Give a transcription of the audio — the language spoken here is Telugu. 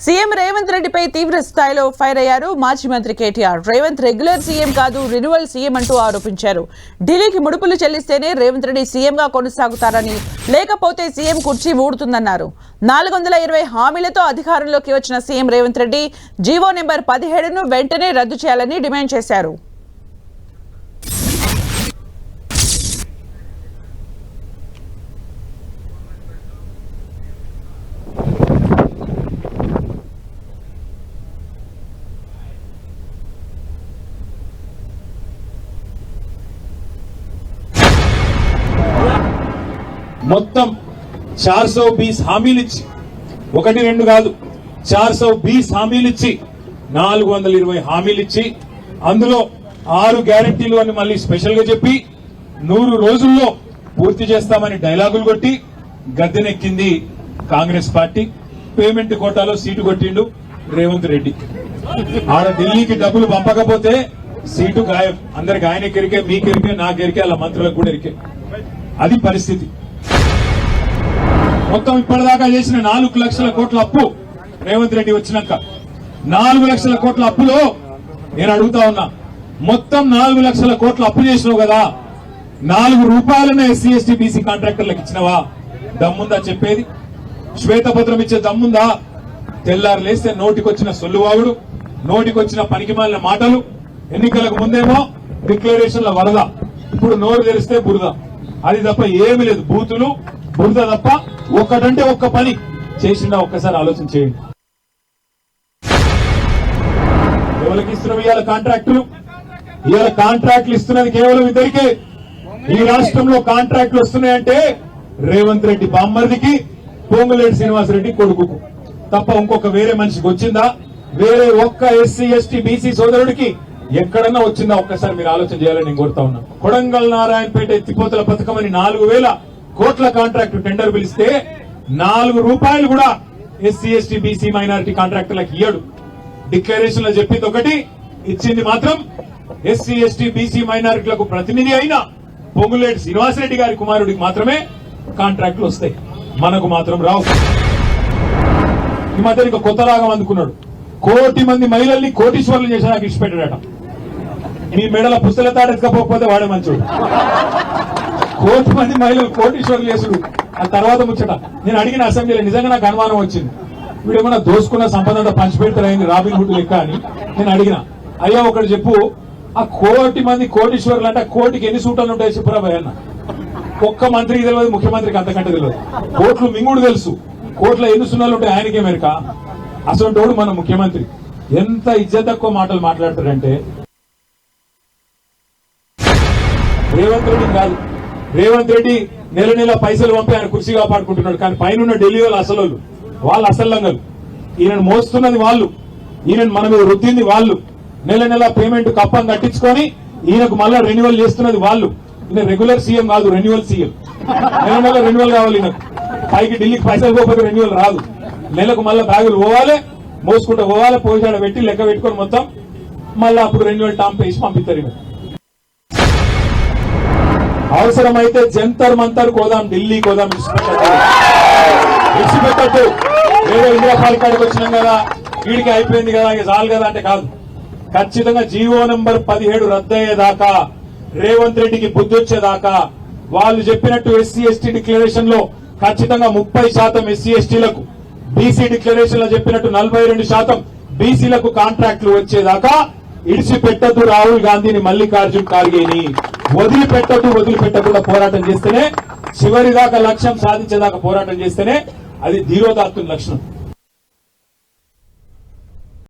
సీఎం రేవంత్ రెడ్డిపై తీవ్ర స్థాయిలో ఫైర్ అయ్యారు మాజీ మంత్రి కేటీఆర్. రేవంత్ రెగ్యులర్ సీఎం కాదు, రెన్యువల్ సీఎం అంటూ ఆరోపించారు. ఢిల్లీకి ముడుపులు చెల్లిస్తేనే రేవంత్ రెడ్డి సీఎంగా కొనసాగుతారని, లేకపోతే సీఎం కుర్చీ ఊడుతుందన్నారు. 420 హామీలతో అధికారంలోకి వచ్చిన CM Revanth Reddy GO number 17ను వెంటనే రద్దు చేయాలని డిమాండ్ చేశారు. మొత్తం 420 హామీలు ఇచ్చి, ఒకటి రెండు కాదు 420 హామీలు ఇచ్చి, 420 హామీలు ఇచ్చి, అందులో 6 గ్యారెంటీలు అని మళ్ళీ స్పెషల్ గా చెప్పి 100 రోజుల్లో పూర్తి చేస్తామని డైలాగులు కొట్టి గద్దెనెక్కింది కాంగ్రెస్ పార్టీ. పేమెంట్ కోటాలో సీటు కొట్టిండు రేవంత్ రెడ్డి. ఆడ ఢిల్లీకి డబ్బులు పంపకపోతే సీటు గాయం. అందరికి ఆయన కెరికే, మీ కెరికే, నా కెరికే, అలా మంత్రులకు కూడా ఎరికే. అది పరిస్థితి. మొత్తం ఇప్పటిదాకా చేసిన 4 లక్షల కోట్ల అప్పు రేవంత్ రెడ్డి వచ్చినాక 4 లక్షల కోట్ల అప్పులో నేను అడుగుతా ఉన్నా, మొత్తం 4 లక్షల కోట్ల అప్పు చేసినావు కదా, 4 రూపాయలనే ఎస్సీ ఎస్టీ బీసీ కాంట్రాక్టర్లకు ఇచ్చినవా? దమ్ముందా చెప్పేది? శ్వేతపత్రం ఇచ్చే దమ్ముందా? తెల్లారు లేస్తే నోటికొచ్చిన సొల్లువాగుడు, నోటికొచ్చిన పనికిమాలిన మాటలు. ఎన్నికలకు ముందేమో డిక్లరేషన్ల వరద, ఇప్పుడు నోరు తెరిస్తే బురద. అది తప్ప ఏమీ లేదు. బూతులు, బురద తప్ప ఒక్కటంటే ఒక్క పని చేసిందా ఒక్కసారి ఆలోచన చేయండి. ఎవరికి ఇస్తున్నాం ఇవాళ కాంట్రాక్టులు? ఇవాళ కాంట్రాక్టులు ఇస్తున్నది కేవలం ఇద్దరికే. ఈ రాష్ట్రంలో కాంట్రాక్టులు వస్తున్నాయంటే రేవంత్ రెడ్డి బామ్మర్దికి, పొంగులేటి శ్రీనివాసరెడ్డి కొడుకుకు తప్ప ఇంకొక వేరే మనిషికి వచ్చిందా? వేరే ఒక్క ఎస్సీ ఎస్టీ బీసీ సోదరుడికి ఎక్కడన్నా వచ్చిందా? ఒక్కసారి మీరు ఆలోచన చేయాలని నేను కోరుతా ఉన్నా. కొడంగల్ నారాయణపేట ఎత్తిపోతల పథకం అని 4,000 కోట్ల కాంట్రాక్టు టెండర్ పిలిస్తే 4 రూపాయలు కూడా ఎస్సీ ఎస్టీ బీసీ మైనారిటీ కాంట్రాక్టర్లకు ఇయ్యడు. డిక్లరేషన్ లో చెప్పింది ఒకటి, ఇచ్చింది మాత్రం ఎస్సీ ఎస్టీ బీసీ మైనారిటీలకు ప్రతినిధి అయిన పొంగులేటి శ్రీనివాసరెడ్డి గారి కుమారుడికి మాత్రమే కాంట్రాక్టులు వస్తాయి, మనకు మాత్రం రావు. ఈ మధ్య ఇంకా కొత్త రాగం అందుకున్నాడు. 1 కోటి మంది మహిళల్ని కోటీశ్వర్లు చేసి నాకు ఇచ్చిపెట్టాడట. మీ మెడల పుస్తల తాడెత్తుకపోతే వాడే మంచోడు. 1 కోటి మంది మహిళలు కోటీశ్వర్లు చేసుడు ఆ తర్వాత ముచ్చట. నేను అడిగిన అసెంబ్లీలో నిజంగా నాకు అనుమానం వచ్చింది, వీడేమన్నా దోసుకున్న సంపద అంతా పంచిపెడతారైంది రాబిన్ హుడ్ లెక్క అని. నేను అడిగిన, అయ్యా ఒకటి చెప్పు, ఆ 1 కోటి మంది కోటీశ్వర్లు అంటే కోటికి ఎన్ని సూటాలు ఉంటాయి చెప్పురా భయ అన్న. ఒక్క మంత్రికి తెలియదు, ముఖ్యమంత్రికి అంతకంటే తెలియదు. కోట్లు మింగుడు తెలుసు, కోట్ల ఎన్ని సున్నాలు ఉంటాయి ఆయనకే మెరక. అసలు మన ముఖ్యమంత్రి ఎంత ఇజ్జత్ తక్కువ మాటలు మాట్లాడతాడంటే, రేవంత్ రెడ్డి కాదు, రేవంత్ రెడ్డి నెల నెల పైసలు పంపి ఆయన కుర్చీ కాపాడుకుంటున్నాడు. కానీ పైన ఢిల్లీ వాళ్ళు అసలు వాళ్ళు అసల్లంగలు. ఈయనను మోస్తున్నది వాళ్ళు, ఈయనను మన మీద రుద్దింది వాళ్ళు. నెల నెల పేమెంట్ కప్పం కట్టించుకొని ఈయనకు మళ్ళా రెన్యువల్ చేస్తున్నది వాళ్ళు. ఈయన రెగ్యులర్ సీఎం కాదు, రెన్యువల్ సీఎం. నెల నెల రెన్యువల్ కావాలి ఈయనకు. పైకి ఢిల్లీకి పైసలు పోకపోతే రెన్యువల్ రాదు. నెలకు మళ్ళీ బ్యాగులు పోవాలి, మోసుకుంటూ పోవాలి, పోయిసాడ పెట్టి లెక్క పెట్టుకొని మొత్తం మళ్ళీ అప్పుడు రెన్యువల్ టాంప్ వేసి పంపిస్తారు. ఈయన అవసరమైతే జంతర్ మంతర్ కోదాం, ఢిల్లీ కోదాం, విడిచిపెట్టద్దు. ఏదో ఇందిరా పాలకాడికి వచ్చినాం కదా, వీడికి అయిపోయింది కదా, ఇక చాలు కదా అంటే కాదు. ఖచ్చితంగా జీవో నెంబర్ 17 రద్దయ్యేదాకా, రేవంత్ రెడ్డికి బుద్ధి వచ్చేదాకా, వాళ్ళు చెప్పినట్టు ఎస్సీ ఎస్టీ డిక్లరేషన్ లో ఖచ్చితంగా 30% ఎస్సీ ఎస్టీలకు, బీసీ డిక్లరేషన్ లో చెప్పినట్టు 42% బీసీలకు కాంట్రాక్టులు వచ్చేదాకా ఇడిచిపెట్టద్దు. రాహుల్ గాంధీని, మల్లికార్జున్ ఖార్గేని వదిలిపెట్టకుండా పోరాటం చేస్తేనే, చివరిదాకా లక్ష్యం సాధించేదాకా పోరాటం చేస్తేనే అది ధీరోదాత్తుని లక్షణం.